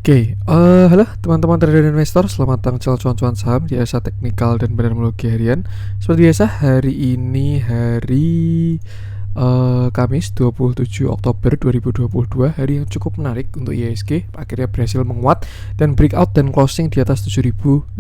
Halo teman-teman trader dan investor, selamat datang channel cuan-cuan saham di Asa Teknikal dan Teknologi Harian. Seperti biasa, hari ini hari Kamis 27 Oktober 2022, hari yang cukup menarik untuk IHSG. Akhirnya berhasil menguat dan breakout dan closing di atas 7056.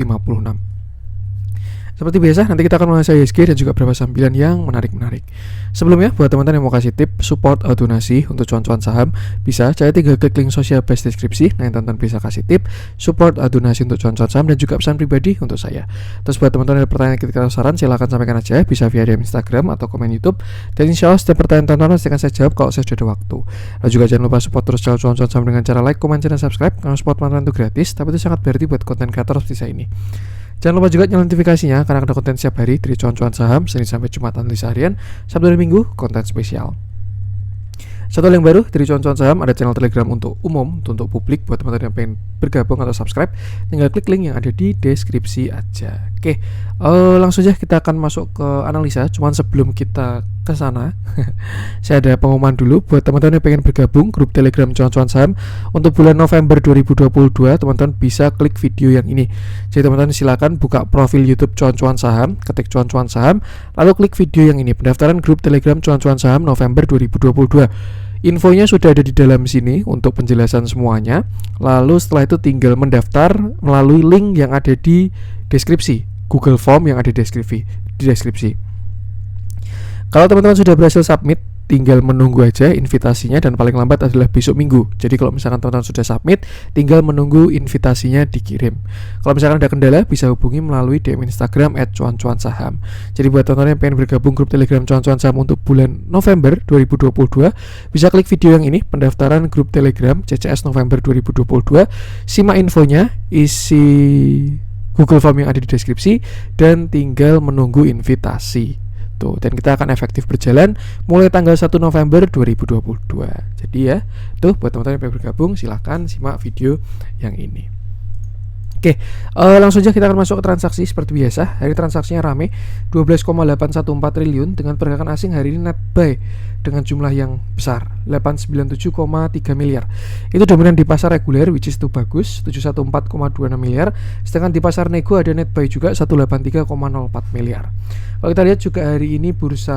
Seperti biasa, nanti kita akan mengenai IHSG dan juga beberapa sambilan yang menarik-menarik. Sebelumnya, buat teman-teman yang mau kasih tip support atau donasi untuk cuan-cuan saham, bisa cari 3 klik link sosial base deskripsi. Nah, yang tonton bisa kasih tip support atau donasi untuk cuan-cuan saham dan juga pesan pribadi untuk saya. Terus buat teman-teman yang ada pertanyaan atau saran, silahkan sampaikan aja, bisa via DM Instagram atau komen YouTube. Dan insya Allah setiap pertanyaan tonton pasti akan saya jawab kalau saya sudah ada waktu. Dan juga jangan lupa support terus channel cuan-cuan saham dengan cara like, komen, dan subscribe. Karena support teman-teman itu gratis, tapi itu sangat berarti buat konten kreator seperti saya ini. Jangan lupa juga nyalain notifikasinya karena ada konten setiap hari dari cuan-cuan saham, Senin sampai Jumat analisa harian, Sabtu dan Minggu konten spesial. Satu hal yang baru dari cuan-cuan saham, ada channel Telegram untuk umum, untuk publik. Buat teman-teman yang pengen bergabung atau subscribe, tinggal klik link yang ada di deskripsi aja. Langsung aja kita akan masuk ke analisa. Cuman sebelum kita ke sana, saya ada pengumuman dulu buat teman-teman yang pengen bergabung grup Telegram cuan-cuan saham untuk bulan November 2022. Teman-teman bisa klik video yang ini. Jadi teman-teman silakan buka profil YouTube cuan-cuan saham, ketik cuan-cuan saham, lalu klik video yang ini, pendaftaran grup Telegram cuan-cuan saham November 2022. Infonya sudah ada di dalam sini untuk penjelasan semuanya. Lalu setelah itu tinggal mendaftar melalui link yang ada di deskripsi, Google Form yang ada di deskripsi. Kalau teman-teman sudah berhasil submit, tinggal menunggu aja invitasinya dan paling lambat adalah besok minggu. Jadi kalau misalkan teman-teman sudah submit, tinggal menunggu invitasinya dikirim. Kalau misalkan ada kendala, bisa hubungi melalui DM Instagram @cuan-cuan-saham. Jadi buat teman-teman yang pengen bergabung grup Telegram cuan-cuan saham untuk bulan November 2022, bisa klik video yang ini, pendaftaran grup Telegram CCS November 2022. Simak infonya, isi Google Form yang ada di deskripsi, dan tinggal menunggu invitasi. Dan kita akan efektif berjalan mulai tanggal 1 November 2022. Jadi ya, buat teman-teman yang pengen bergabung, silahkan simak video yang ini. Langsung aja kita akan masuk ke transaksi seperti biasa. Hari transaksinya rame, 12,814 triliun dengan pergerakan asing hari ini net buy dengan jumlah yang besar, 897,3 miliar. Itu dominan di pasar reguler, which is itu bagus, 714,26 miliar. Sedangkan di pasar nego ada net buy juga 183,04 miliar. Kalau kita lihat juga hari ini bursa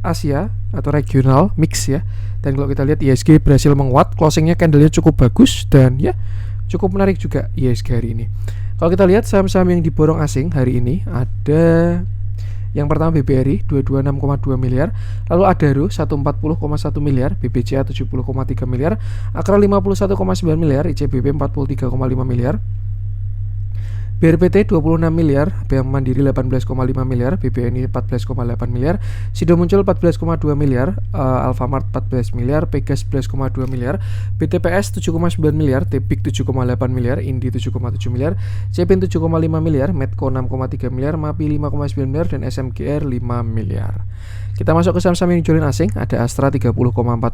Asia atau regional mix ya. Dan kalau kita lihat IHSG berhasil menguat, closingnya candlenya cukup bagus dan ya cukup menarik juga IHSG hari ini. Kalau kita lihat saham-saham yang diborong asing hari ini, ada yang pertama BBRI 226,2 miliar, lalu Adaro 140,1 miliar, BBCA 70,3 miliar, Akra 51,9 miliar, ICBP 43,5 miliar, BRPT 26 miliar, Bank Mandiri 18,5 miliar, BBNI 14,8 miliar, Sido Muncul 14,2 miliar, Alfamart 14 miliar, Pegas 11,2 miliar, BTPS 7,9 miliar, Tepik 7,8 miliar, Indi 7,7 miliar, Cepin 7,5 miliar, Medco 6,3 miliar, Mapi 5,9 miliar, dan SMGR 5 miliar. Kita masuk ke saham-saham yang dijualin asing, ada Astra 30,4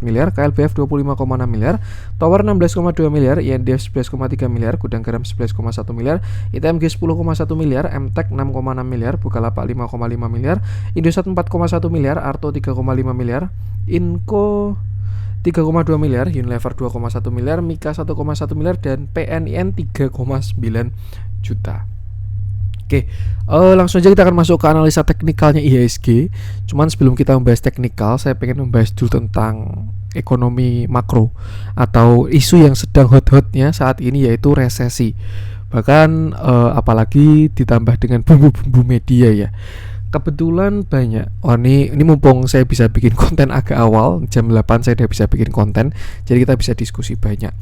miliar, KLBF 25,6 miliar, Tower 16,2 miliar, INDF 11,3 miliar, Gudang Garam 11,1 miliar, ITMG 10,1 miliar, MTEK 6,6 miliar, Bukalapak 5,5 miliar, Indosat 4,1 miliar, Arto 3,5 miliar, Inco 3,2 miliar, Unilever 2,1 miliar, Mika 1,1 miliar, dan PNIN 3,9 juta. Langsung aja kita akan masuk ke analisa teknikalnya IHSG. Cuman sebelum kita membahas teknikal, saya pengen membahas dulu tentang ekonomi makro atau isu yang sedang hot-hotnya saat ini, yaitu resesi. Bahkan apalagi ditambah dengan bumbu-bumbu media ya. Kebetulan banyak. Ini mumpung saya bisa bikin konten agak awal, jam 8 saya udah bisa bikin konten, jadi kita bisa diskusi banyak.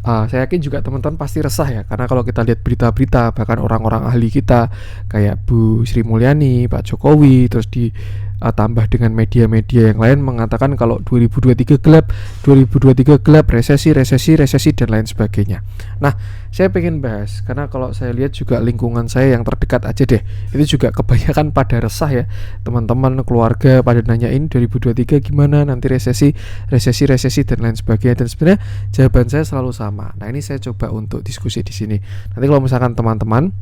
Saya yakin juga teman-teman pasti resah ya, karena kalau kita lihat berita-berita, bahkan orang-orang ahli kita kayak Bu Sri Mulyani, Pak Jokowi, terus ditambah dengan media-media yang lain mengatakan kalau 2023 gelap, resesi, dan lain sebagainya. Nah, saya pengen bahas, karena kalau saya lihat juga lingkungan saya yang terdekat aja deh, itu juga kebanyakan pada resah ya. Teman-teman keluarga pada nanyain 2023 gimana, nanti resesi, dan lain sebagainya. Dan sebenarnya jawaban saya selalu sama. Nah, ini saya coba untuk diskusi di sini. Nanti kalau misalkan teman-teman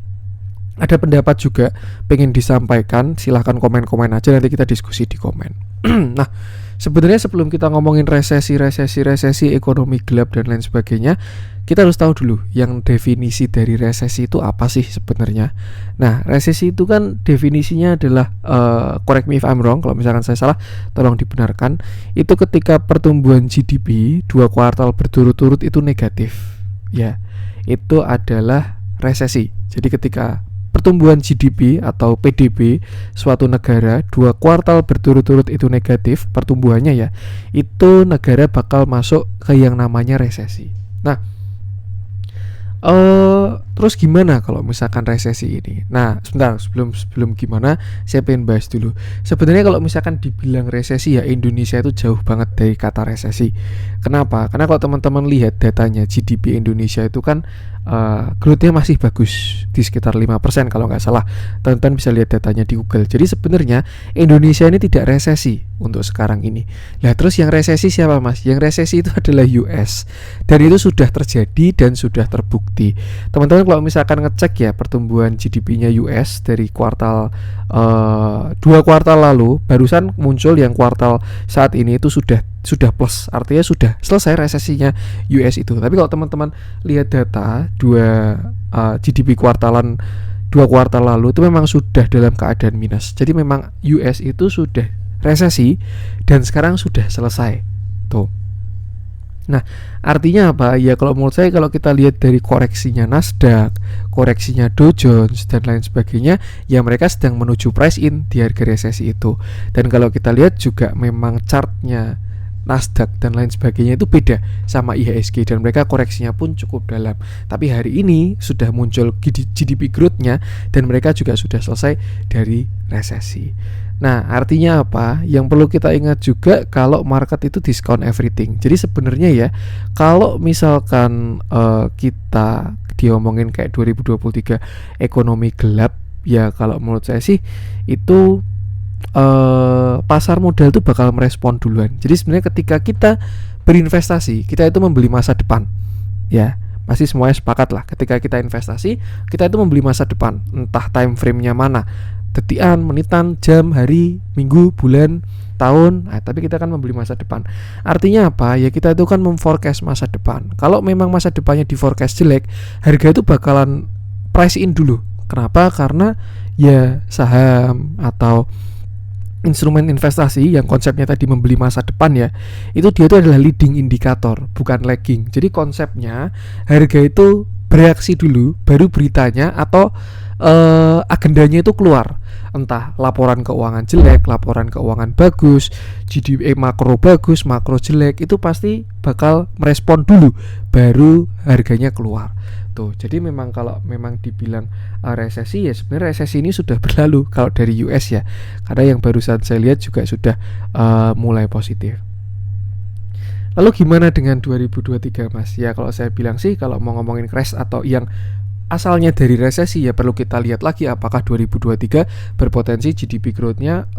ada pendapat juga pengen disampaikan, silahkan komen-komen aja, nanti kita diskusi di komen. Nah, sebenarnya sebelum kita ngomongin resesi ekonomi gelap dan lain sebagainya, kita harus tahu dulu yang definisi dari resesi itu apa sih sebenarnya. Nah, resesi itu kan definisinya adalah correct me if I'm wrong, kalau misalkan saya salah tolong dibenarkan. Itu ketika pertumbuhan GDP 2 kuartal berturut-turut itu negatif. Ya, itu adalah resesi. Jadi ketika pertumbuhan GDP atau PDB suatu negara 2 kuartal berturut-turut itu negatif pertumbuhannya ya, itu negara bakal masuk ke yang namanya resesi. Nah, terus gimana kalau misalkan resesi ini? Nah, sebentar, sebelum gimana, saya pengen bahas dulu. Sebenarnya kalau misalkan dibilang resesi ya, Indonesia itu jauh banget dari kata resesi. Kenapa? Karena kalau teman-teman lihat datanya GDP Indonesia itu kan growth-nya masih bagus di sekitar 5% kalau nggak salah. Teman-teman bisa lihat datanya di Google. Jadi sebenarnya Indonesia ini tidak resesi untuk sekarang ini. Nah, terus yang resesi siapa, Mas? Yang resesi itu adalah US. Dan itu sudah terjadi dan sudah terbukti. Teman-teman kalau misalkan ngecek ya pertumbuhan GDP-nya US dari kuartal 2 kuartal lalu, barusan muncul yang kuartal saat ini itu sudah plus, artinya sudah selesai resesinya US itu. Tapi kalau teman-teman lihat data GDP kuartalan 2 kuartal lalu itu memang sudah dalam keadaan minus. Jadi memang US itu sudah resesi dan sekarang sudah selesai. Tuh. Nah, artinya apa? Ya kalau menurut saya kalau kita lihat dari koreksinya Nasdaq, koreksinya Dow Jones dan lain sebagainya, ya mereka sedang menuju price in di harga resesi itu. Dan kalau kita lihat juga memang chartnya Nasdaq dan lain sebagainya itu beda sama IHSG dan mereka koreksinya pun cukup dalam. Tapi hari ini sudah muncul GDP growth-nya dan mereka juga sudah selesai dari resesi. Nah, artinya apa? Yang perlu kita ingat juga kalau market itu discount everything. Jadi sebenarnya ya, kalau misalkan kita diomongin kayak 2023 ekonomi gelap, ya kalau menurut saya sih itu pasar modal itu bakal merespon duluan. Jadi sebenarnya ketika kita berinvestasi, kita itu membeli masa depan. Ya, pasti semuanya sepakat lah. Ketika kita investasi, kita itu membeli masa depan. Entah time frame-nya mana, detikan, menitan, jam, hari, minggu, bulan, tahun. Nah, tapi kita kan membeli masa depan. Artinya apa? Ya kita itu kan memforecast masa depan. Kalau memang masa depannya di forecast jelek, harga itu bakalan price in dulu. Kenapa? Karena ya saham atau instrumen investasi yang konsepnya tadi membeli masa depan ya, itu dia itu adalah leading indikator, bukan lagging. Jadi konsepnya harga itu bereaksi dulu, baru beritanya atau agendanya itu keluar. Entah laporan keuangan jelek, laporan keuangan bagus, GDP makro bagus, makro jelek, itu pasti bakal merespon dulu, baru harganya keluar. Tuh, jadi memang kalau memang dibilang resesi ya sebenarnya resesi ini sudah berlalu kalau dari US ya. Karena yang barusan saya lihat juga sudah mulai positif. Lalu gimana dengan 2023, Mas? Ya kalau saya bilang sih kalau mau ngomongin crash atau yang asalnya dari resesi ya perlu kita lihat lagi apakah 2023 berpotensi GDP growth-nya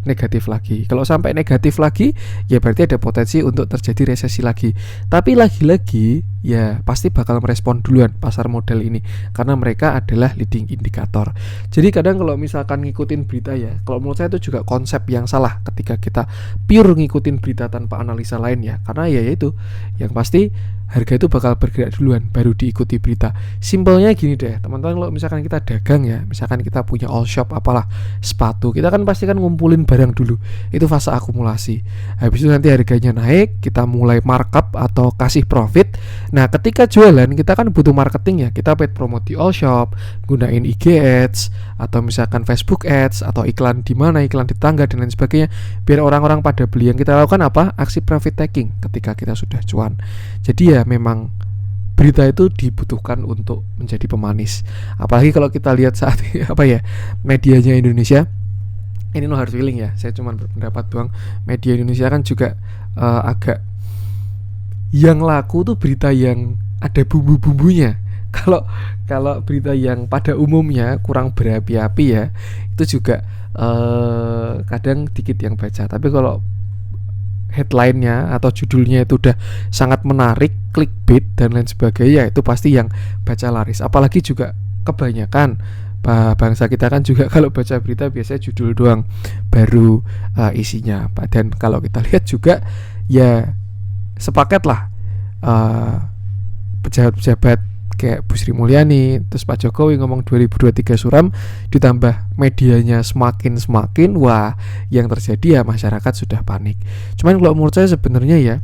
negatif lagi. Kalau sampai negatif lagi ya berarti ada potensi untuk terjadi resesi lagi. Tapi lagi-lagi ya pasti bakal merespon duluan pasar modal ini karena mereka adalah leading indikator. Jadi kadang kalau misalkan ngikutin berita ya, kalau menurut saya itu juga konsep yang salah ketika kita pure ngikutin berita tanpa analisa lain ya. Karena ya itu yang pasti harga itu bakal bergerak duluan baru diikuti berita. Simpelnya gini deh teman-teman, kalau misalkan kita dagang ya, misalkan kita punya all shop apalah sepatu, kita kan pasti kan ngumpulin barang dulu, itu fase akumulasi. Habis itu nanti harganya naik, kita mulai markup atau kasih profit. Nah ketika jualan kita kan butuh marketing ya, kita paid promote di all shop, gunain IG ads atau misalkan Facebook ads atau iklan di mana, iklan di tangga dan lain sebagainya, biar orang-orang pada beli. Yang kita lakukan apa? Aksi profit taking ketika kita sudah cuan. Jadi ya memang berita itu dibutuhkan untuk menjadi pemanis. Apalagi kalau kita lihat saat ini apa ya, medianya Indonesia ini no hard feeling ya, saya cuma berpendapat doang. Media Indonesia kan juga agak yang laku tuh berita yang ada bumbu-bumbunya. Kalau berita yang pada umumnya kurang berapi-api ya, itu juga kadang dikit yang baca. Tapi kalau headline-nya atau judulnya itu udah sangat menarik, clickbait dan lain sebagainya, itu pasti yang baca laris. Apalagi juga kebanyakan bangsa kita kan juga kalau baca berita biasanya judul doang, baru isinya apa. Dan kalau kita lihat juga ya sepaket lah pejabat-pejabat kayak Bu Sri Mulyani, terus Pak Jokowi ngomong 2023 suram, ditambah medianya semakin wah, yang terjadi ya masyarakat sudah panik. Cuman kalau menurut saya sebenarnya ya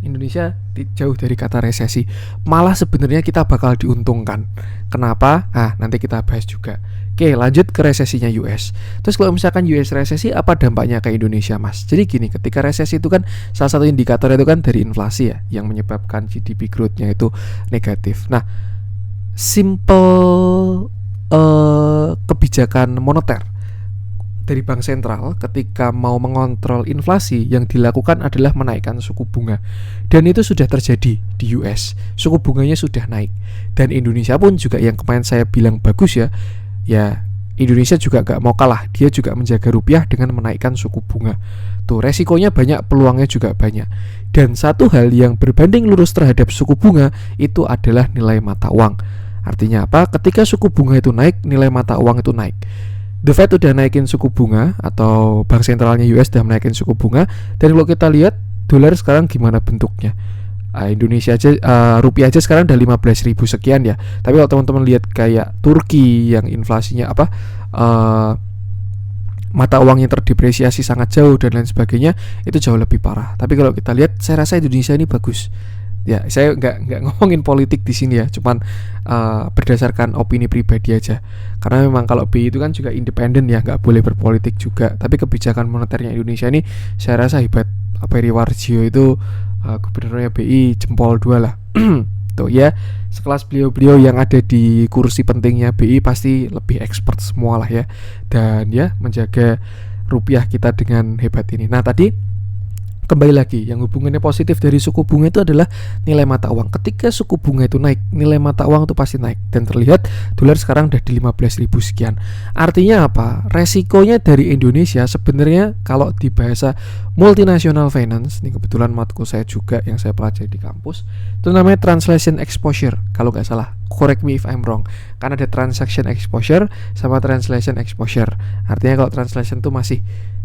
Indonesia jauh dari kata resesi, malah sebenarnya kita bakal diuntungkan. Kenapa? Nanti kita bahas juga. Oke, lanjut ke resesinya US. Terus kalau misalkan US resesi, apa dampaknya ke Indonesia, Mas? Jadi gini, ketika resesi itu kan salah satu indikator itu kan dari inflasi ya, yang menyebabkan GDP growth-nya itu negatif. Nah, simple kebijakan moneter dari bank sentral ketika mau mengontrol inflasi yang dilakukan adalah menaikkan suku bunga. Dan itu sudah terjadi di US. Suku bunganya sudah naik. Dan Indonesia pun juga yang kemarin saya bilang bagus ya Indonesia juga gak mau kalah. Dia juga menjaga rupiah dengan menaikkan suku bunga. Tuh, resikonya banyak, peluangnya juga banyak. Dan satu hal yang berbanding lurus terhadap suku bunga itu adalah nilai mata uang. Artinya apa? Ketika suku bunga itu naik, nilai mata uang itu naik. The Fed udah naikin suku bunga, atau bank sentralnya US udah naikin suku bunga. Dan kalau kita lihat dolar sekarang gimana bentuknya, Indonesia aja, rupiah aja sekarang udah 15.000 sekian ya. Tapi kalau teman-teman lihat kayak Turki yang inflasinya mata uangnya terdepresiasi sangat jauh dan lain sebagainya, itu jauh lebih parah. Tapi kalau kita lihat, saya rasa Indonesia ini bagus. Ya, saya nggak ngomongin politik di sini ya, cuman berdasarkan opini pribadi aja. Karena memang kalau BI itu kan juga independen ya, nggak boleh berpolitik juga. Tapi kebijakan moneternya Indonesia ini saya rasa hebat. Peri Warjio itu gubernurnya BI jempol 2 lah. Tuh ya, sekelas beliau-beliau yang ada di kursi pentingnya BI pasti lebih expert semua lah ya. Dan ya menjaga rupiah kita dengan hebat ini. Nah tadi kembali lagi, yang hubungannya positif dari suku bunga itu adalah nilai mata uang. Ketika suku bunga itu naik, nilai mata uang itu pasti naik. Dan terlihat dolar sekarang udah di 15.000 sekian. Artinya apa? Resikonya dari Indonesia sebenarnya kalau di bahasa multinational finance, ini kebetulan matkul saya juga yang saya pelajari di kampus, itu namanya translation exposure. Kalau nggak salah, correct me if I'm wrong. Karena ada transaction exposure sama translation exposure. Artinya kalau translation itu masih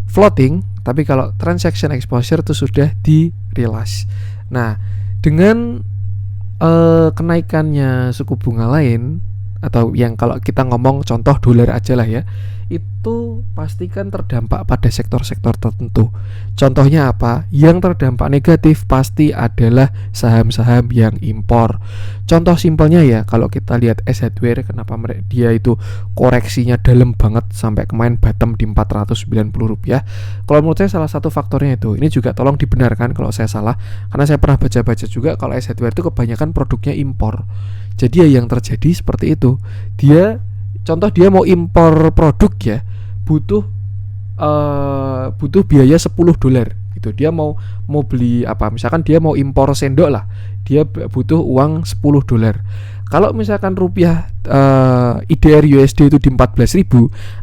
floating, tapi kalau transaction exposure itu sudah di realize. Nah, dengan kenaikannya suku bunga lain, atau yang kalau kita ngomong contoh dolar aja lah ya, itu pastikan terdampak pada sektor-sektor tertentu. Contohnya apa? Yang terdampak negatif pasti adalah saham-saham yang impor. Contoh simpelnya ya, kalau kita lihat S Hardware, kenapa dia itu koreksinya dalam banget sampai kemarin bottom di Rp490. Kalau menurut saya salah satu faktornya itu. Ini juga tolong dibenarkan kalau saya salah, karena saya pernah baca-baca juga kalau S Hardware itu kebanyakan produknya impor. Jadi ya yang terjadi seperti itu. Contoh dia mau impor produk ya, butuh biaya $10 gitu. Dia mau beli apa? Misalkan dia mau impor sendok lah, dia butuh uang $10. Kalau misalkan rupiah IDR USD itu di 14.000,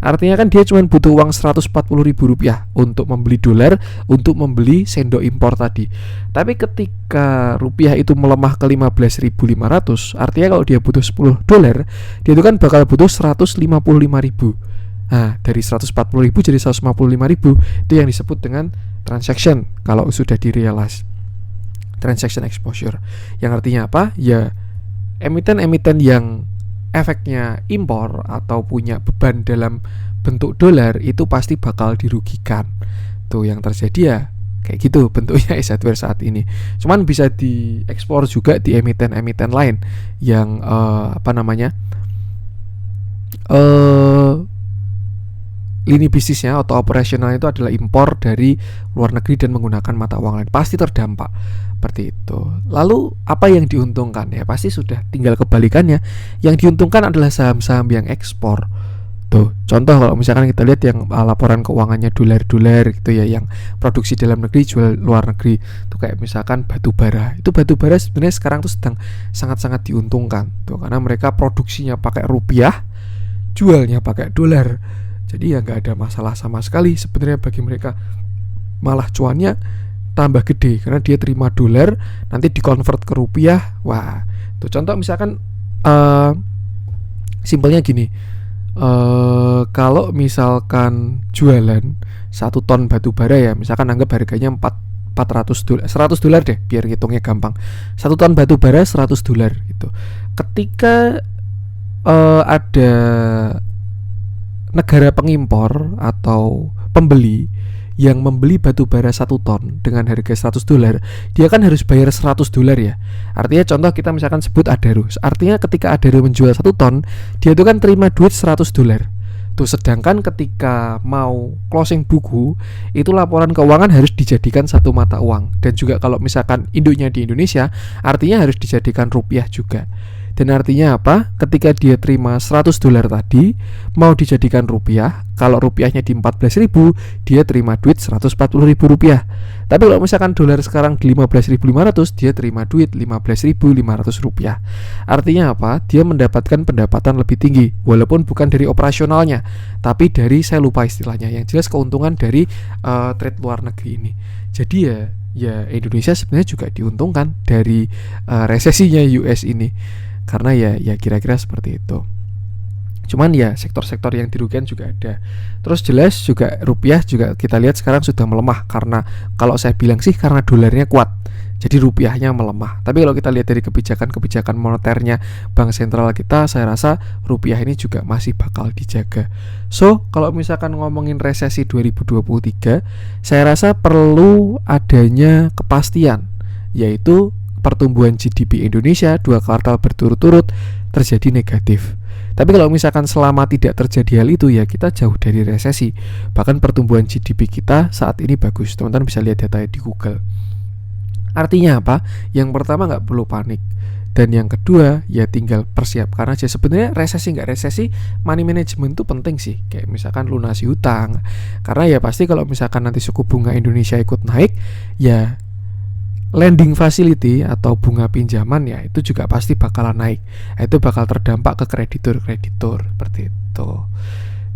artinya kan dia cuma butuh uang Rp140.000 untuk membeli dolar, untuk membeli sendok impor tadi. Tapi ketika rupiah itu melemah ke 15.500, artinya kalau dia butuh $10, dia itu kan bakal butuh 155.000. Nah, dari 140.000 jadi 155.000, itu yang disebut dengan transaction kalau sudah direalize. Transaction exposure. Yang artinya apa? Ya, emiten-emiten yang efeknya impor atau punya beban dalam bentuk dolar itu pasti bakal dirugikan. Tuh yang terjadi ya kayak gitu bentuknya S Hardware saat ini. Cuman bisa diekspor juga di emiten-emiten lain yang lini bisnisnya atau operasional itu adalah impor dari luar negeri dan menggunakan mata uang lain, pasti terdampak seperti itu. Lalu apa yang diuntungkan? Ya pasti sudah tinggal kebalikannya. Yang diuntungkan adalah saham-saham yang ekspor. Tuh, contoh kalau misalkan kita lihat yang laporan keuangannya dolar-dolar gitu ya, yang produksi dalam negeri jual luar negeri. Tuh kayak misalkan batu bara. Itu batu bara sebenarnya sekarang tuh sedang sangat-sangat diuntungkan. Tuh karena mereka produksinya pakai rupiah, jualnya pakai dolar. Jadi ya nggak ada masalah sama sekali sebenarnya bagi mereka. Malah cuannya tambah gede karena dia terima dolar, nanti dikonvert ke rupiah. Wah, tuh contoh misalkan simpelnya gini. Kalau misalkan jualan 1 ton batu bara ya, misalkan anggap harganya 400 dolar, 100 dolar deh biar ngitungnya gampang. 1 ton batu bara 100 dolar gitu. Ketika ada negara pengimpor atau pembeli yang membeli batu bara 1 ton dengan harga 100 dolar, dia kan harus bayar 100 dolar ya. Artinya contoh kita misalkan sebut Adaro. Artinya ketika Adaro menjual 1 ton, dia itu kan terima duit 100 dolar. Tuh, sedangkan ketika mau closing buku, itu laporan keuangan harus dijadikan satu mata uang. Dan juga kalau misalkan induknya di Indonesia, artinya harus dijadikan rupiah juga. Dan artinya apa? Ketika dia terima 100 dolar tadi, mau dijadikan rupiah, kalau rupiahnya di 14.000, dia terima duit 140.000 rupiah. Tapi kalau misalkan dolar sekarang di 15.500, dia terima duit 15.500 rupiah. Artinya apa? Dia mendapatkan pendapatan lebih tinggi, walaupun bukan dari operasionalnya, tapi dari, saya lupa istilahnya, yang jelas keuntungan dari trade luar negeri ini. Jadi ya Indonesia sebenarnya juga diuntungkan dari resesinya US ini. Karena ya kira-kira seperti itu. Cuman ya sektor-sektor yang dirugikan juga ada. Terus jelas juga rupiah juga kita lihat sekarang sudah melemah. Karena kalau saya bilang sih karena dolarnya kuat, jadi rupiahnya melemah. Tapi kalau kita lihat dari kebijakan moneternya bank sentral kita, saya rasa rupiah ini juga masih bakal dijaga. So kalau misalkan ngomongin resesi 2023, saya rasa perlu adanya kepastian, yaitu pertumbuhan GDP Indonesia 2 kuartal berturut-turut terjadi negatif. Tapi kalau misalkan selama tidak terjadi hal itu, ya kita jauh dari resesi. Bahkan pertumbuhan GDP kita saat ini bagus. Teman-teman bisa lihat datanya di Google. Artinya apa? Yang pertama nggak perlu panik. Dan yang kedua ya tinggal persiapkan aja. Sebenarnya resesi nggak resesi, money management itu penting sih. Kayak misalkan lunasi hutang. Karena ya pasti kalau misalkan nanti suku bunga Indonesia ikut naik, ya lending facility atau bunga pinjaman ya itu juga pasti bakalan naik. Itu bakal terdampak ke kreditur seperti itu.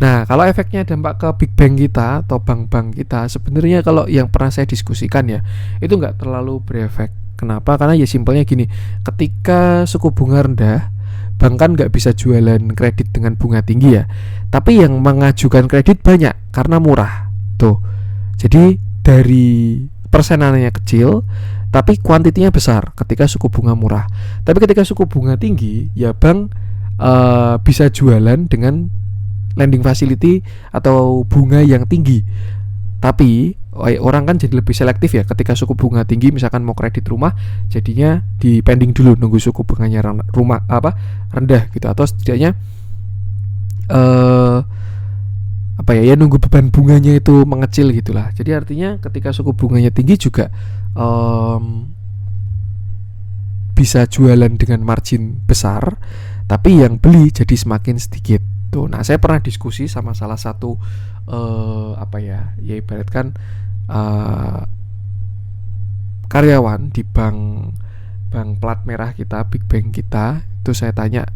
Nah, kalau efeknya dampak ke big bank kita atau bank-bank kita, sebenarnya kalau yang pernah saya diskusikan ya, itu nggak terlalu berefek. Kenapa? Karena ya simpelnya gini, ketika suku bunga rendah, bank kan nggak bisa jualan kredit dengan bunga tinggi ya. Tapi yang mengajukan kredit banyak karena murah. Tuh. Jadi dari persenannya kecil, tapi kuantitinya besar ketika suku bunga murah. Tapi ketika suku bunga tinggi, ya bank bisa jualan dengan lending facility atau bunga yang tinggi. Tapi orang kan jadi lebih selektif ya. Ketika suku bunga tinggi, misalkan mau kredit rumah, jadinya di pending dulu nunggu suku bunganya rendah gitu, atau setidaknya nunggu beban bunganya itu mengecil gitulah. Jadi artinya ketika suku bunganya tinggi juga bisa jualan dengan margin besar, tapi yang beli jadi semakin sedikit. Tuh, nah saya pernah diskusi sama salah satu ibaratkan karyawan di bank plat merah kita, big bank kita. Itu saya tanya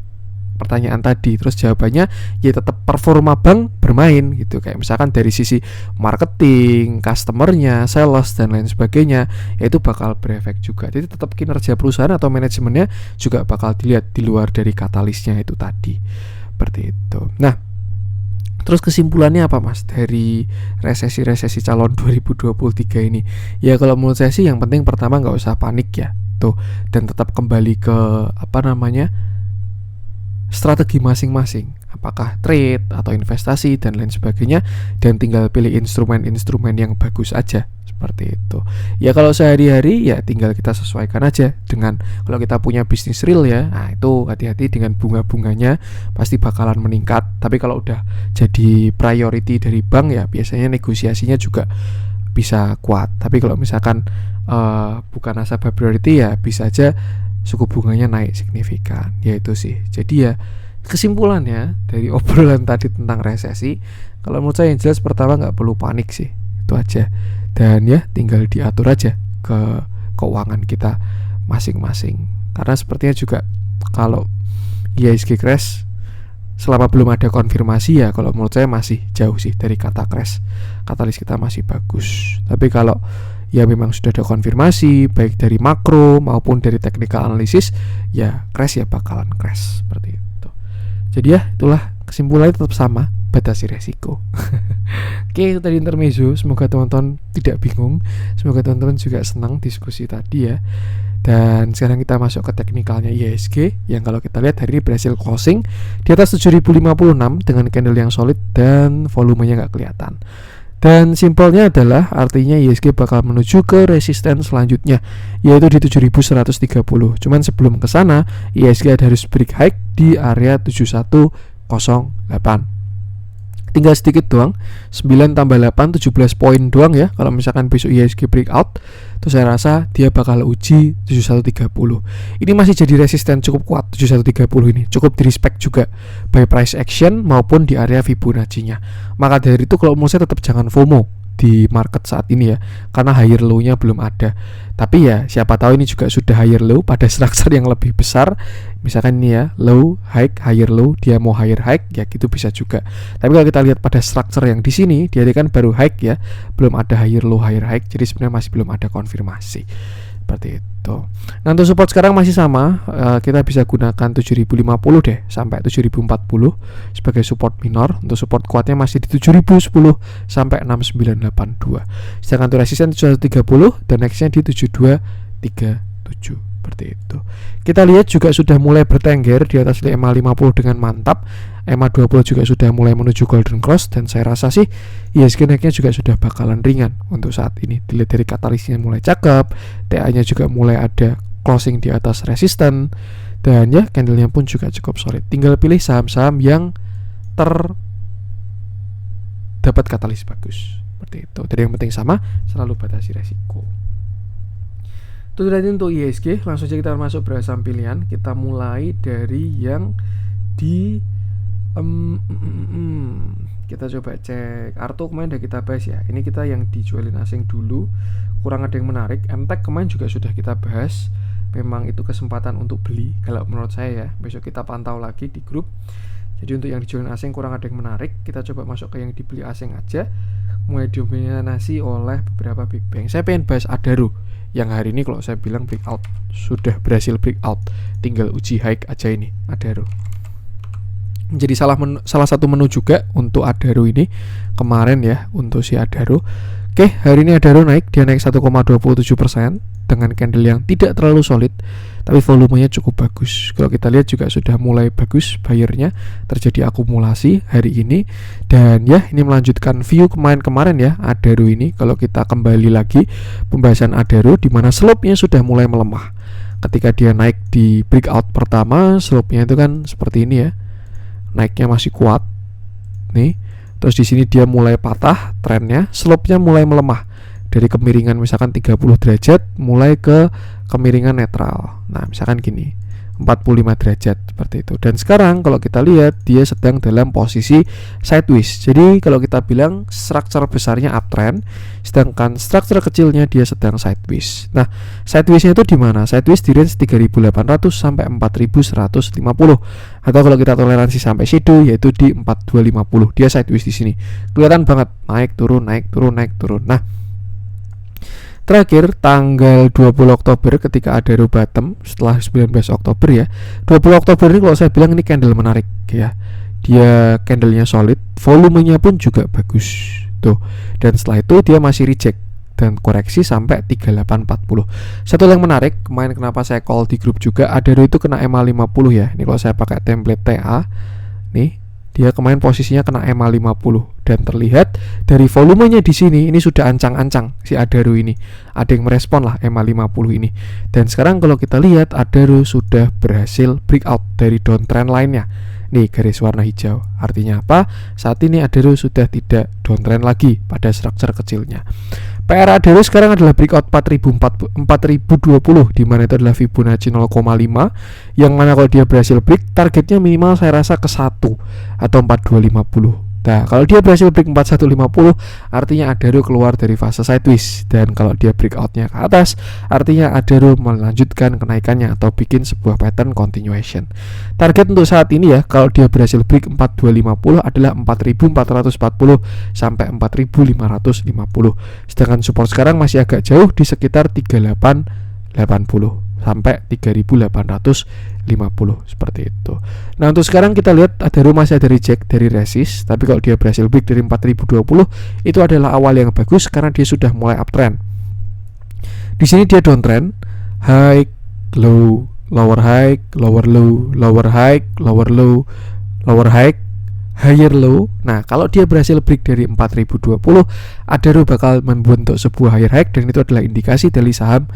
pertanyaan tadi, terus jawabannya ya tetap performa bank bermain gitu. Kayak misalkan dari sisi marketing, customernya, sales dan lain sebagainya, ya itu bakal berefek juga. Jadi tetap kinerja perusahaan atau manajemennya juga bakal dilihat di luar dari katalisnya itu tadi. Seperti itu. Nah, terus kesimpulannya apa mas dari resesi calon 2023 ini? Ya kalau menurut saya sih yang penting pertama nggak usah panik ya tuh, dan tetap kembali ke strategi masing-masing, apakah trade atau investasi dan lain sebagainya, dan tinggal pilih instrumen-instrumen yang bagus aja seperti itu. Ya kalau sehari-hari ya tinggal kita sesuaikan aja dengan, kalau kita punya bisnis real ya, nah itu hati-hati dengan bunga-bunganya pasti bakalan meningkat. Tapi kalau udah jadi priority dari bank ya biasanya negosiasinya juga bisa kuat. Tapi kalau misalkan bukan nasabah priority ya bisa aja suku bunganya naik signifikan. Ya itu sih. Jadi ya kesimpulannya dari obrolan tadi tentang resesi, kalau menurut saya yang jelas pertama nggak perlu panik sih, itu aja. Dan ya tinggal diatur aja ke keuangan kita masing-masing. Karena sepertinya juga kalau IHSG crash selama belum ada konfirmasi ya kalau menurut saya masih jauh sih dari kata crash. Katalis kita masih bagus. Tapi kalau ya memang sudah ada konfirmasi baik dari makro maupun dari technical analysis, ya crash ya bakalan crash seperti itu. Jadi ya itulah kesimpulannya tetap sama, batasi resiko. Oke, itu tadi intermezzo. Semoga teman-teman tidak bingung. Semoga teman-teman juga senang diskusi tadi ya. Dan sekarang kita masuk ke teknikalnya IHSG yang kalau kita lihat hari ini berhasil closing di atas 7056 dengan candle yang solid dan volumenya nggak kelihatan. Dan simpelnya adalah artinya IHSG bakal menuju ke resisten selanjutnya, yaitu di 7130. Cuman sebelum ke sana, IHSG harus break high di area 7108. Tinggal sedikit doang, 9 tambah 8, 17 poin doang ya. Kalau misalkan besok IHSG breakout, terus saya rasa dia bakal uji 7130. Ini masih jadi resisten cukup kuat 7130 ini, cukup di respect juga by price action maupun di area Fibonacci-nya. Maka dari itu kalau menurut saya tetap jangan FOMO di market saat ini ya, karena higher low-nya belum ada. Tapi ya siapa tahu ini juga sudah higher low pada structure yang lebih besar. Misalkan ini ya, low, high, higher low, dia mau higher high, ya gitu bisa juga. Tapi kalau kita lihat pada structure yang di sini, dia kan baru high ya, belum ada higher low, higher high, jadi sebenarnya masih belum ada konfirmasi. Seperti itu. Nah, untuk support sekarang masih sama, kita bisa gunakan 7050 deh sampai 7040 sebagai support minor. Untuk support kuatnya masih di 7010 sampai 6982. Sedangkan untuk resisten 7130 dan nextnya di 7237. Seperti itu. Kita lihat juga sudah mulai bertengger di atas EMA 50 dengan mantap. EMA 20 juga sudah mulai menuju golden cross, dan saya rasa sih IHSG naiknya juga sudah bakalan ringan untuk saat ini. Dilihat dari katalisnya mulai cakep, TA-nya juga mulai ada closing di atas resisten, dan ya candlenya pun juga cukup solid. Tinggal pilih saham-saham yang dapat katalis bagus. Seperti itu. Jadi yang penting sama, selalu batasi resiko. Itu tadi untuk IHSG. Langsung saja kita masuk pada saham pilihan. Kita mulai dari yang di kita coba cek Arto kemarin udah kita bahas ya. Ini kita yang dijualin asing dulu, kurang ada yang menarik. MTech kemarin juga sudah kita bahas. Memang itu kesempatan untuk beli kalau menurut saya ya. Besok kita pantau lagi di grup. Jadi untuk yang dijualin asing kurang ada yang menarik. Kita coba masuk ke yang dibeli asing aja. Mulai didominasi oleh beberapa big bank. Saya pengen bahas Adaro yang hari ini kalau saya bilang breakout, sudah berhasil breakout, tinggal uji high aja ini Adaro. Menjadi salah satu menu juga untuk Adaro ini kemarin ya, untuk si Adaro. Oke, hari ini Adaro naik, dia naik 1,27% dengan candle yang tidak terlalu solid, tapi volumenya cukup bagus. Kalau kita lihat juga sudah mulai bagus buyernya, terjadi akumulasi hari ini. Dan ya, ini melanjutkan view kemarin ya Adaro ini. Kalau kita kembali lagi pembahasan Adaro, di mana slope-nya sudah mulai melemah. Ketika dia naik di breakout pertama, slope-nya itu kan seperti ini ya, naiknya masih kuat nih. Terus di sini dia mulai patah trennya, slope-nya mulai melemah dari kemiringan misalkan 30 derajat mulai ke kemiringan netral. Nah, misalkan gini, 45 derajat seperti itu. Dan sekarang kalau kita lihat dia sedang dalam posisi sideways. Jadi kalau kita bilang struktur besarnya uptrend, sedangkan struktur kecilnya dia sedang sideways. Nah, sidewaysnya itu di mana? Sideways di range 3.800 sampai 4.150. Atau kalau kita toleransi sampai shadow yaitu di 4.250. Dia sideways di sini. Kelihatan banget naik turun, naik turun, naik turun. Nah, terakhir tanggal 20 Oktober ketika Adaro bottom setelah 19 Oktober ya. 20 Oktober ini kalau saya bilang ini candle menarik ya. Dia candlenya solid, volumenya pun juga bagus tuh. Dan setelah itu dia masih reject dan koreksi sampai 3840. Satu yang menarik, kemarin kenapa saya call di grup juga, Adaro itu kena EMA 50 ya. Ini kalau saya pakai template TA nih, dia kemarin posisinya kena EMA 50 dan terlihat dari volumenya di sini ini sudah ancang-ancang si Adaro ini. Ada yang merespon lah EMA 50 ini. Dan sekarang kalau kita lihat Adaro sudah berhasil breakout dari downtrend lainnya. Nih garis warna hijau. Artinya apa? Saat ini Adaro sudah tidak downtrend lagi pada struktur kecilnya. PR Adaro sekarang adalah breakout 4020 di mana itu adalah Fibonacci 0,5 yang mana kalau dia berhasil break targetnya minimal saya rasa ke 1 atau 4250. Nah, kalau dia berhasil break 4150 artinya Adaro keluar dari fase sideways, dan kalau dia breakoutnya ke atas artinya Adaro melanjutkan kenaikannya atau bikin sebuah pattern continuation. Target untuk saat ini ya, kalau dia berhasil break 4250 adalah 4440 sampai 4550. Sedangkan support sekarang masih agak jauh di sekitar 3880. sampai 3850 seperti itu. Nah, untuk sekarang kita lihat masih ada reject dari resist, tapi kalau dia berhasil break dari 4020 itu adalah awal yang bagus karena dia sudah mulai uptrend. Di sini dia downtrend, high, low, lower high, lower low, lower high, lower low, lower high, higher low. Nah, kalau dia berhasil break dari 4020, Adaro bakal membentuk sebuah higher high dan itu adalah indikasi dari saham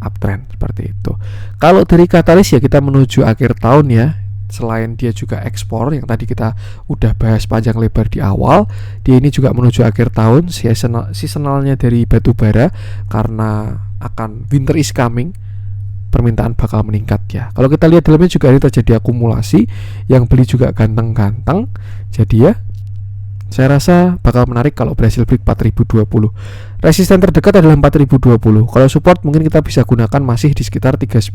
uptrend seperti itu. Kalau dari katalis ya kita menuju akhir tahun ya. Selain dia juga ekspor yang tadi kita udah bahas panjang lebar di awal, dia ini juga menuju akhir tahun seasonalnya dari batu bara karena akan winter is coming. Permintaan bakal meningkat ya. Kalau kita lihat dalamnya juga ini terjadi akumulasi, yang beli juga ganteng-ganteng. Jadi ya, saya rasa bakal menarik kalau berhasil break 4020. Resisten terdekat adalah 4020. Kalau support mungkin kita bisa gunakan masih di sekitar 39,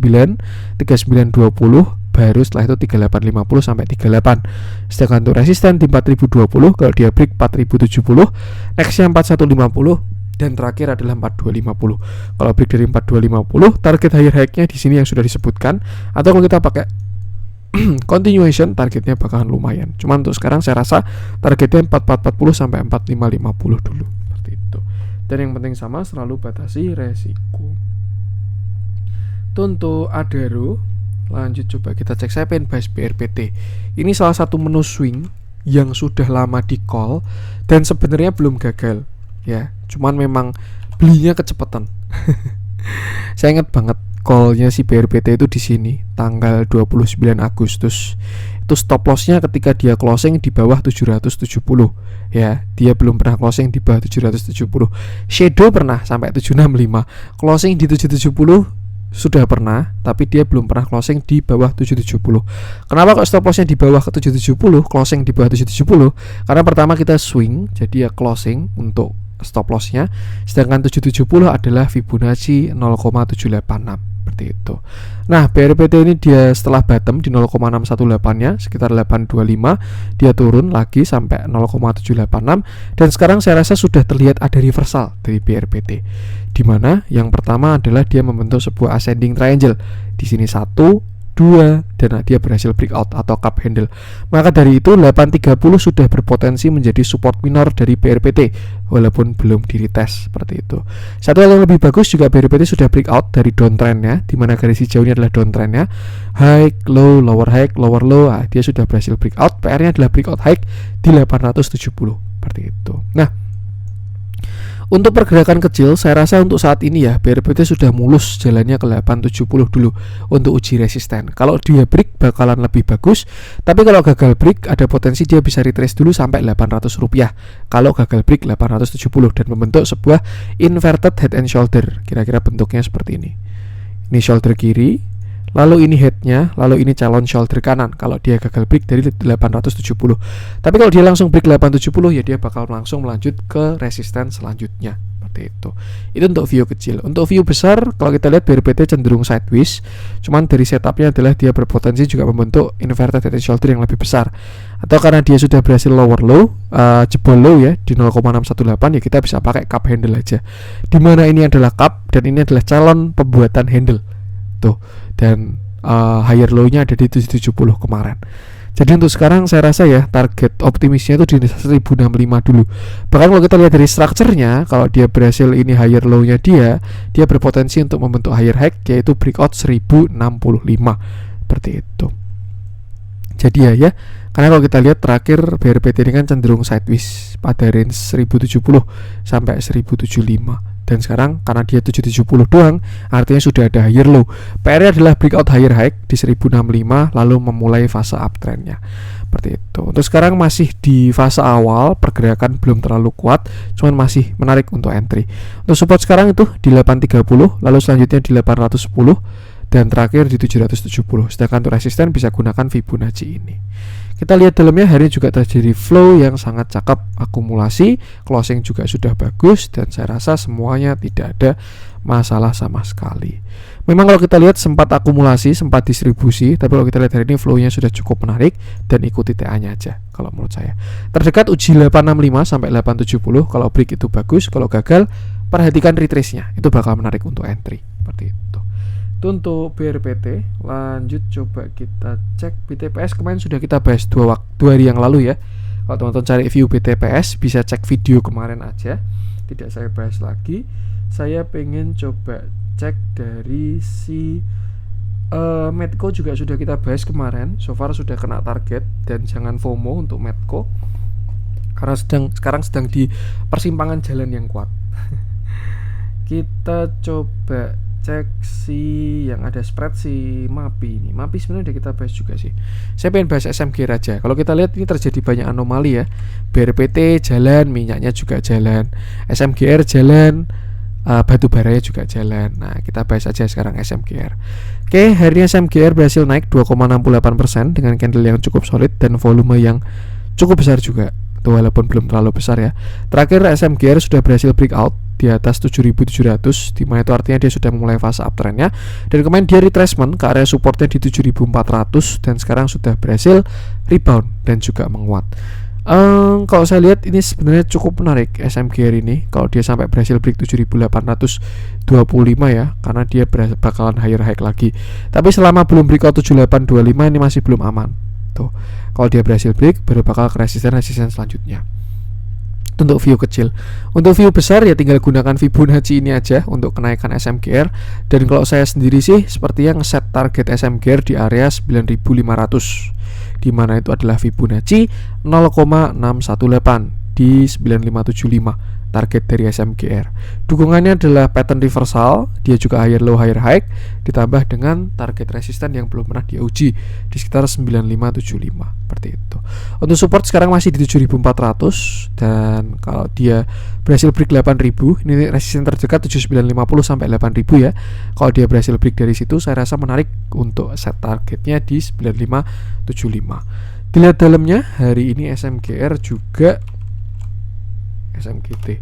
3920, baru setelah itu 3850 sampai 38. Sedangkan untuk resisten di 4020, kalau dia break 4070, nextnya 4150. Dan terakhir adalah 4250. Kalau break dari 4250, target higher high-nya di sini yang sudah disebutkan. Atau kalau kita pakai continuation, targetnya bakalan lumayan. Cuman untuk sekarang saya rasa targetnya 4440 sampai 4550 dulu. Seperti itu. Dan yang penting sama, selalu batasi resiko. Itu untuk Adaro. Lanjut coba kita cek. Saya pengen bahas BRPT. Ini salah satu menu swing yang sudah lama di call dan sebenarnya belum gagal. Ya, cuman memang belinya kecepatan. Saya ingat banget call-nya si BRPT itu di sini tanggal 29 Agustus. Itu stop loss-nya ketika dia closing di bawah 770. Ya, dia belum pernah closing di bawah 770. Shadow pernah sampai 765. Closing di 770 sudah pernah, tapi dia belum pernah closing di bawah 770. Kenapa kok stop lossnya di bawah ke 770, closing di bawah 770? Karena pertama kita swing, jadi ya closing untuk stop lossnya, sedangkan 770 adalah Fibonacci 0,786 seperti itu. Nah, BRPT ini dia setelah bottom di 0,618-nya sekitar 825, dia turun lagi sampai 0,786 dan sekarang saya rasa sudah terlihat ada reversal dari BRPT. Di mana yang pertama adalah dia membentuk sebuah ascending triangle. Di sini 1, 2, dan dia berhasil breakout atau cup handle. Maka dari itu 830 sudah berpotensi menjadi support minor dari BRPT walaupun belum di retest seperti itu. Satu hal yang lebih bagus juga BRPT sudah breakout dari downtrendnya, di mana garis hijaunya adalah downtrendnya, high, low, lower high, lower low. Dia sudah berhasil breakout. PR-nya adalah breakout high di 870 seperti itu. Nah, untuk pergerakan kecil, saya rasa untuk saat ini ya BRPT sudah mulus jalannya ke 870 dulu untuk uji resisten. Kalau dia break bakalan lebih bagus, tapi kalau gagal break ada potensi dia bisa retrace dulu sampai 800 rupiah. Kalau gagal break 870 dan membentuk sebuah inverted head and shoulder. Kira-kira bentuknya seperti ini. Ini shoulder kiri, lalu ini headnya, lalu ini calon shoulder kanan. Kalau dia gagal break dari 870. Tapi kalau dia langsung break 870 ya dia bakal langsung melanjut ke resisten selanjutnya. Seperti itu. Itu untuk view kecil. Untuk view besar, kalau kita lihat BRPT cenderung sideways. Cuman dari setupnya adalah dia berpotensi juga membentuk inverted head and shoulder yang lebih besar. Atau karena dia sudah berhasil lower low, jebol low ya di 0,618, ya kita bisa pakai cup handle aja. Dimana ini adalah cup dan ini adalah calon pembuatan handle. Tuh. Dan higher low-nya ada di 770 kemarin. Jadi untuk sekarang saya rasa ya target optimisnya itu di 1065 dulu. Bahkan kalau kita lihat dari structure-nya, kalau dia berhasil ini higher low-nya dia berpotensi untuk membentuk higher high, yaitu breakout 1065 seperti itu. Jadi ya karena kalau kita lihat terakhir BRPT ini kan cenderung sideways pada range 1070 sampai 1075. Dan sekarang karena dia 770 doang, artinya sudah ada higher low. PR adalah breakout higher high di 1065 lalu memulai fase uptrendnya. Seperti itu. Untuk sekarang masih di fase awal, pergerakan belum terlalu kuat, cuman masih menarik untuk entry. Untuk support sekarang itu di 830, lalu selanjutnya di 810 dan terakhir di 770. Sedangkan untuk resisten bisa gunakan Fibonacci ini. Kita lihat dalamnya hari ini juga terjadi flow yang sangat cakep, akumulasi, closing juga sudah bagus dan saya rasa semuanya tidak ada masalah sama sekali. Memang kalau kita lihat sempat akumulasi, sempat distribusi, tapi kalau kita lihat hari ini flow-nya sudah cukup menarik dan ikuti TA-nya aja kalau menurut saya. Terdekat uji 865 sampai 870, kalau break itu bagus, kalau gagal perhatikan retrace-nya, itu bakal menarik untuk entry seperti itu. Itu Itu untuk BRPT. Lanjut coba kita cek BTPS. Kemarin sudah kita bahas 2 hari yang lalu ya. Kalau teman-teman cari view BTPS bisa cek video kemarin aja, tidak saya bahas lagi. Saya pengen coba cek dari si Medco juga sudah kita bahas kemarin. So far sudah kena target, dan jangan FOMO untuk Medco karena sekarang sedang di persimpangan jalan yang kuat. Kita coba cek si yang ada spread si MAPI ini. MAPI sebenarnya udah kita bahas juga sih. Saya pengen bahas SMG aja. Kalau kita lihat ini terjadi banyak anomali ya. BRPT jalan, minyaknya juga jalan, SMGR jalan, batu baranya juga jalan. Nah, kita bahas aja sekarang SMGR. Oke, hari ini SMGR berhasil naik 2,68% dengan candle yang cukup solid dan volume yang cukup besar juga. Tuh, walaupun belum terlalu besar ya. Terakhir SMGR sudah berhasil breakout di atas 7.700, dimana itu artinya dia sudah memulai fase uptrendnya, dan kemarin dia retracement ke area supportnya di 7.400 dan sekarang sudah berhasil rebound dan juga menguat. Kalau saya lihat ini sebenarnya cukup menarik SMGR ini kalau dia sampai berhasil break 7.825 ya, karena dia bakalan higher high lagi. Tapi selama belum breakout 7.825 ini masih belum aman. Tuh, kalau dia berhasil break baru bakal ke resisten selanjutnya. Untuk view kecil. Untuk view besar ya tinggal gunakan Fibonacci ini aja untuk kenaikan SMGR. Dan kalau saya sendiri sih sepertinya ngeset target SMGR di area 9.500, dimana itu adalah Fibonacci 0,618 di 9575 target dari SMGR. Dukungannya adalah pattern reversal, dia juga higher low higher high, ditambah dengan target resisten yang belum pernah diuji di sekitar 9575 seperti itu. Untuk support sekarang masih di 7400, dan kalau dia berhasil break 8000, ini resisten terdekat 7950 sampai 8000 ya. Kalau dia berhasil break dari situ, saya rasa menarik untuk set targetnya di 9575. Dilihat dalamnya hari ini SMGR juga SMGT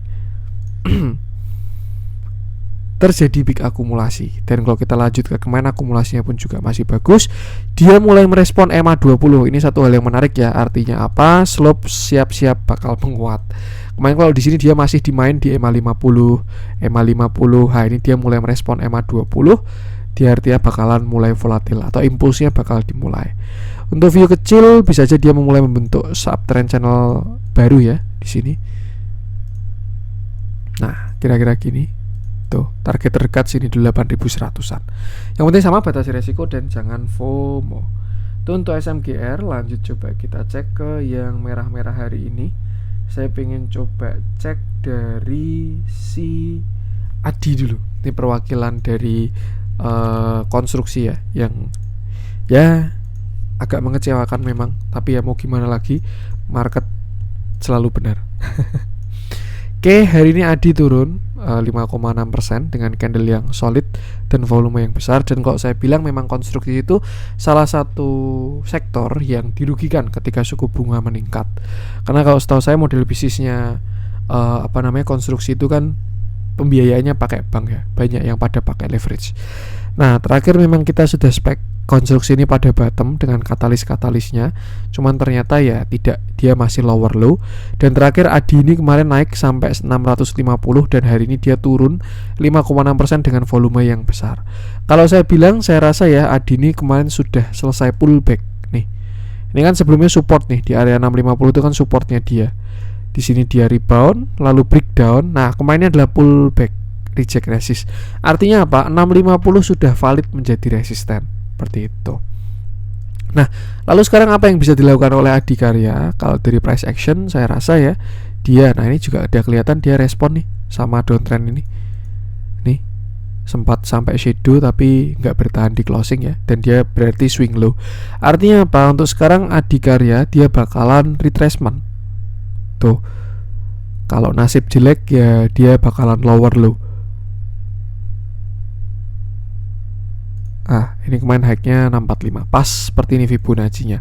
terjadi big akumulasi, dan kalau kita lanjut ke kemarin akumulasinya pun juga masih bagus. Dia mulai merespon EMA20. Ini satu hal yang menarik ya. Artinya apa? Slope siap-siap bakal menguat. Kemarin kalau di sini dia masih dimain di EMA50, EMA50. Nah, ini dia mulai merespon EMA20. Dia artinya bakalan mulai volatil atau impulsnya bakal dimulai. Untuk view kecil bisa aja dia memulai membentuk subtrend channel baru ya di sini. Nah, kira-kira gini. Tuh, target terdekat sini di 8.100-an. Yang penting sama batasi resiko dan jangan FOMO. Itu untuk SMGR. Lanjut coba kita cek ke yang merah-merah hari ini. Saya pengen coba cek dari si ADI dulu. Ini perwakilan dari konstruksi ya, yang ya agak mengecewakan memang, tapi ya mau gimana lagi, market selalu benar. Oke, hari ini ADI turun 5,6% dengan candle yang solid dan volume yang besar. Dan kalau saya bilang memang konstruksi itu salah satu sektor yang dirugikan ketika suku bunga meningkat. Karena kalau setahu saya model bisnisnya konstruksi itu kan pembiayaannya pakai bank ya, banyak yang pada pakai leverage. Nah, terakhir memang kita sudah spek konstruksi ini pada bottom dengan katalis-katalisnya, cuman ternyata ya tidak, dia masih lower low. Dan terakhir ADI ini kemarin naik sampai 650 dan hari ini dia turun 5,6% dengan volume yang besar. Kalau saya bilang, saya rasa ya ADI ini kemarin sudah selesai pullback nih. Ini kan sebelumnya support nih di area 650 itu kan supportnya dia. Di sini dia rebound lalu breakdown. Nah, kemarin adalah pullback, reject resist. Artinya apa? 650 sudah valid menjadi resisten. Seperti itu. Nah, lalu sekarang apa yang bisa dilakukan oleh Adikarya? Kalau dari price action saya rasa ya dia, nah ini juga ada kelihatan dia respon nih sama downtrend ini. Nih, sempat sampai shadow tapi nggak bertahan di closing ya, dan dia berarti swing low. Artinya apa? Untuk sekarang Adikarya dia bakalan retracement. Tuh. Kalau nasib jelek ya dia bakalan lower low. Ini kemarin high-nya 645. Pas seperti ini Fibonacci-nya.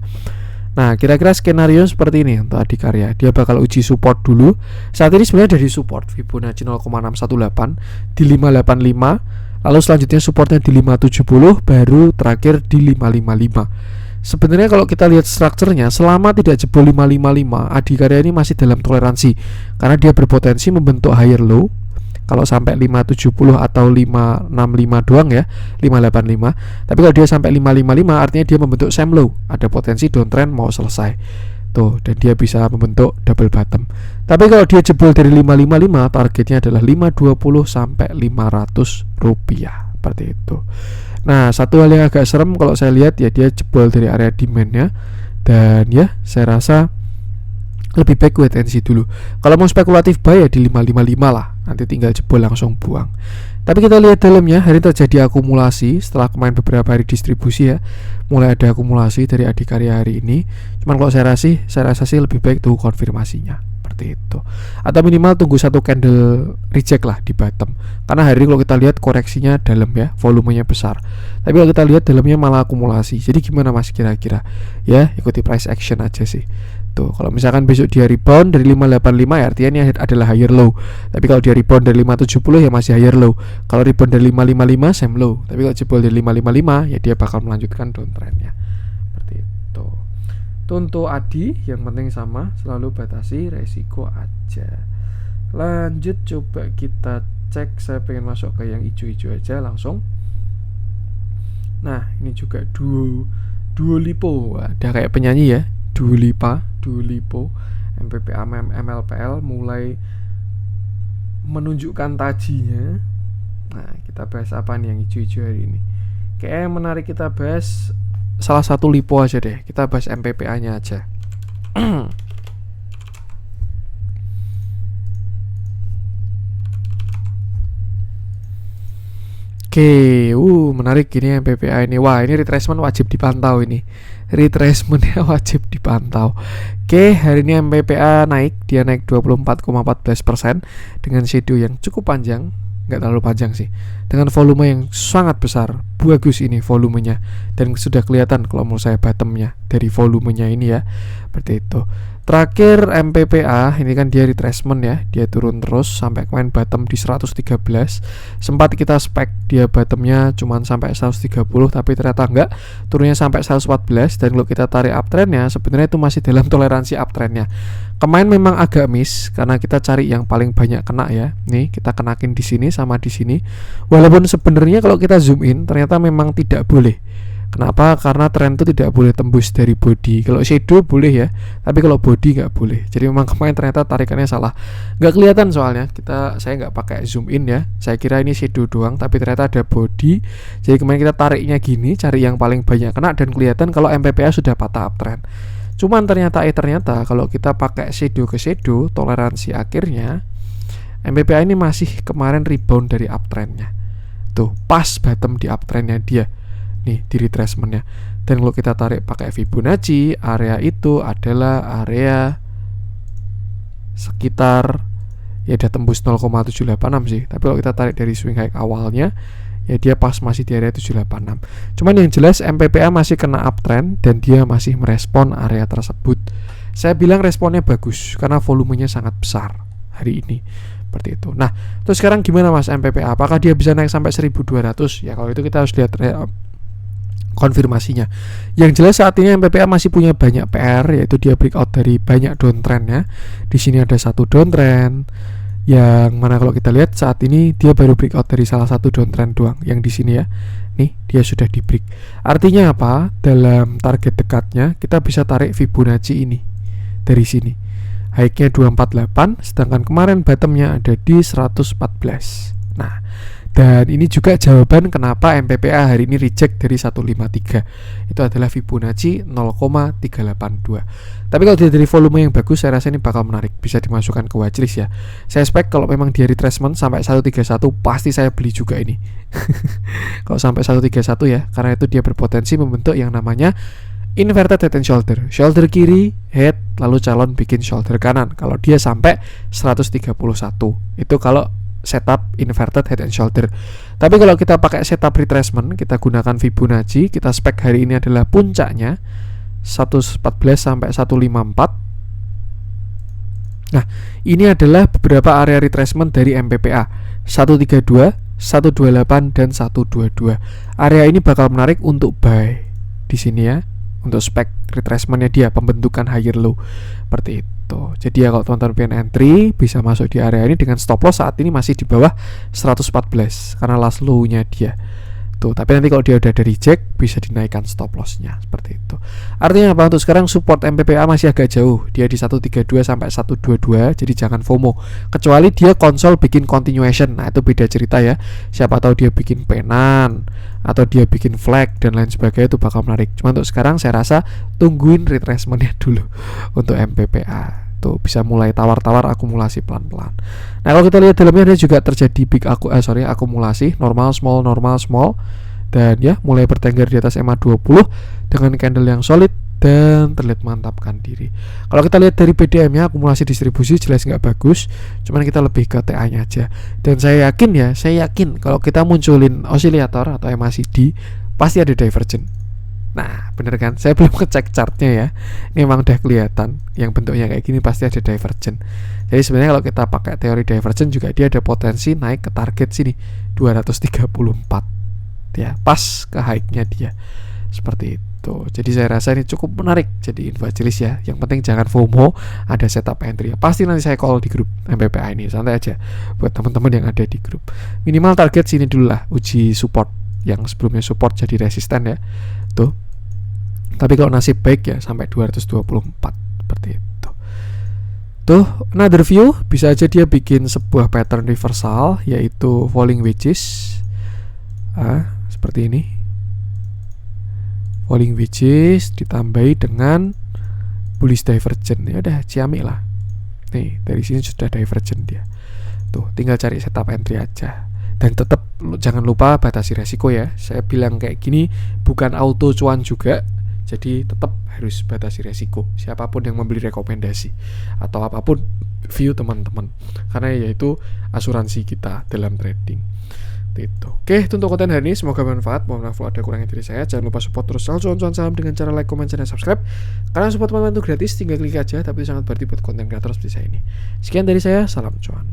Nah, kira-kira skenario seperti ini untuk Adikarya. Dia bakal uji support dulu. Saat ini sebenarnya dari support Fibonacci 0,618 di 585, lalu selanjutnya supportnya di 570, baru terakhir di 555. Sebenarnya kalau kita lihat strukturnya, selama tidak jebol 555, Adikarya ini masih dalam toleransi karena dia berpotensi membentuk higher low kalau sampai 570 atau 565 doang ya, 585. Tapi kalau dia sampai 555 artinya dia membentuk same low, ada potensi downtrend mau selesai tuh, dan dia bisa membentuk double bottom. Tapi kalau dia jebol dari 555, targetnya adalah 520 sampai 500 rupiah, seperti itu. Nah, satu hal yang agak serem kalau saya lihat ya, dia jebol dari area demandnya, dan ya saya rasa lebih baik wait and see dulu. Kalau mau spekulatif buy ya di 555 lah, nanti tinggal jebol langsung buang. Tapi kita lihat dalamnya, hari terjadi akumulasi setelah kemarin beberapa hari distribusi ya, mulai ada akumulasi dari adikarya hari ini. Cuman kalau saya rasa sih lebih baik tunggu konfirmasinya, seperti itu. Atau minimal tunggu satu candle reject lah di bottom. Karena hari ini kalau kita lihat koreksinya dalam ya, volumenya besar. Tapi kalau kita lihat dalamnya malah akumulasi. Jadi gimana Mas kira-kira? Ya, ikuti price action aja sih. Tuh, kalau misalkan besok dia rebound dari 585 ya artinya ini adalah higher low. Tapi kalau dia rebound dari 570 ya masih higher low. Kalau rebound dari 555 same low. Tapi kalau jebol dari 555 ya dia bakal melanjutkan downtrendnya. Seperti itu. Tuh untuk Adi yang penting sama, selalu batasi resiko aja. Lanjut coba kita cek, saya pengen masuk ke yang hijau-hijau aja langsung. Nah, ini juga Duolipo. Ada kayak penyanyi ya. Duolipo, MPPA, MLPL mulai menunjukkan tajinya. Nah, kita bahas apa nih yang hijau-hijau hari ini? Kayaknya menarik kita bahas salah satu lipo aja deh. Kita bahas MPPA-nya aja. Oke, menarik ini MPPA ini. Wah, ini retracement wajib dipantau ini. Retracementnya wajib dipantau. Oke, hari ini MPPA naik. Dia naik 24,14% dengan shadow yang cukup panjang. Nggak terlalu panjang sih. Dengan volume yang sangat besar. Bagus ini volumenya. Dan sudah kelihatan kalau menurut saya bottomnya dari volumenya ini ya. Seperti itu. Terakhir MPPA ini kan dia retracement ya, dia turun terus sampai kemarin bottom di 113. Sempat kita spek dia bottomnya cuman sampai 130, tapi ternyata enggak, turunnya sampai 114. Dan kalau kita tarik uptrendnya sebenarnya itu masih dalam toleransi uptrendnya. Kemarin memang agak miss karena kita cari yang paling banyak kena ya. Nih kita kenakin di sini sama di sini. Walaupun sebenarnya kalau kita zoom in ternyata memang tidak boleh. Kenapa? Karena tren itu tidak boleh tembus dari body. Kalau shadow boleh ya, tapi kalau body nggak boleh. Jadi memang kemarin ternyata tarikannya salah. Nggak kelihatan soalnya. Saya nggak pakai zoom in ya. Saya kira ini shadow doang, tapi ternyata ada body. Jadi kemarin kita tariknya gini, cari yang paling banyak kena dan kelihatan kalau MPPA sudah patah uptrend. Cuman ternyata kalau kita pakai shadow ke shadow, toleransi akhirnya MPPA ini masih kemarin rebound dari uptrendnya. Tuh, pas bottom di uptrendnya dia. Nih di retracementnya. Dan kalau kita tarik pakai Fibonacci, area itu adalah area sekitar ya udah tembus 0,786 sih. Tapi kalau kita tarik dari swing high awalnya ya dia pas masih di area 786. Cuman yang jelas MPPA masih kena uptrend dan dia masih merespon area tersebut. Saya bilang responnya bagus karena volumenya sangat besar hari ini. Seperti itu. Nah, terus sekarang gimana Mas MPPA? Apakah dia bisa naik sampai 1200? Ya kalau itu kita harus lihat konfirmasinya. Yang jelas saat ini MPPA masih punya banyak PR, yaitu dia breakout dari banyak downtrendnya. Di sini ada satu downtrend, yang mana kalau kita lihat saat ini dia baru breakout dari salah satu downtrend doang, yang di sini ya. Nih dia sudah di break. Artinya apa? Dalam target dekatnya kita bisa tarik Fibonacci ini dari sini. High-nya 248, sedangkan kemarin bottomnya ada di 114. Nah, dan ini juga jawaban kenapa MPPA hari ini reject dari 153. Itu adalah Fibonacci 0,382. Tapi kalau dia dari volume yang bagus, saya rasa ini bakal menarik, bisa dimasukkan ke watchlist ya. Saya expect kalau memang dia retracement sampai 131, pasti saya beli juga ini. Kalau sampai 131 ya, karena itu dia berpotensi membentuk yang namanya inverted head and shoulder. Shoulder kiri, head, lalu calon bikin shoulder kanan. Kalau dia sampai 131, itu kalau setup inverted head and shoulder. Tapi kalau kita pakai setup retracement, kita gunakan Fibonacci, kita spek hari ini adalah puncaknya 114 sampai 154. Nah, ini adalah beberapa area retracement dari MPPA 132, 128 dan 122. Area ini bakal menarik untuk buy di sini ya, untuk spek retracementnya dia, pembentukan higher low seperti itu. itu. Jadi ya kalau teman-teman pengen entry bisa masuk di area ini dengan stop loss saat ini masih di bawah 114 karena last low-nya dia. Tuh, tapi nanti kalau dia udah ada reject bisa dinaikkan stop loss-nya seperti itu. Artinya apa? Untuk sekarang support MPPA masih agak jauh. Dia di 132 sampai 122, jadi jangan FOMO. Kecuali dia konsol bikin continuation. Nah, itu beda cerita ya. Siapa tahu dia bikin penan atau dia bikin flag dan lain sebagainya, itu bakal menarik. Cuma untuk sekarang saya rasa tungguin retracement-nya dulu untuk MPPA. Tuh, bisa mulai tawar-tawar akumulasi pelan-pelan. Nah, kalau kita lihat dalamnya ada juga terjadi akumulasi normal small dan ya mulai bertengger di atas MA20 dengan candle yang solid dan terlihat mantapkan diri. Kalau kita lihat dari PDM-nya akumulasi distribusi jelas nggak bagus, cuman kita lebih ke TA-nya aja. Dan saya yakin kalau kita munculin oscillator atau MACD pasti ada divergent. Nah, bener kan? Saya belum ngecek chartnya ya. Ini memang udah kelihatan yang bentuknya kayak gini pasti ada divergent. Jadi sebenarnya kalau kita pakai teori divergent juga dia ada potensi naik ke target sini 234. Ya, pas ke high-nya dia. Seperti itu. Jadi saya rasa ini cukup menarik jadi investeris ya. Yang penting jangan FOMO, ada setup entry ya. Pasti nanti saya call di grup MPPA ini. Santai aja buat teman-teman yang ada di grup. Minimal target sini dulu lah, uji support yang sebelumnya support jadi resisten ya. Tuh. Tapi kalau nasib baik ya sampai 224 seperti itu. Tuh, another view bisa aja dia bikin sebuah pattern reversal yaitu falling wedges. Seperti ini. Falling wedges ditambahi dengan bullish divergent. Ya udah ciamik lah. Nih, dari sini sudah divergent dia. Tuh, tinggal cari setup entry aja. Dan tetap jangan lupa batasi resiko ya. Saya bilang kayak gini bukan auto cuan juga. Jadi tetap harus batasi resiko siapapun yang membeli rekomendasi atau apapun view teman-teman, karena yaitu asuransi kita dalam trading. Itu. Oke, itu untuk konten hari ini, semoga bermanfaat. Mohon maaf kalau ada kurangnya dari saya. Jangan lupa support terus cuan-cuan saham dengan cara like, comment, dan subscribe. Karena support teman-teman itu gratis, tinggal klik aja, tapi itu sangat berarti buat konten kreator seperti saya ini. Sekian dari saya, salam cuan.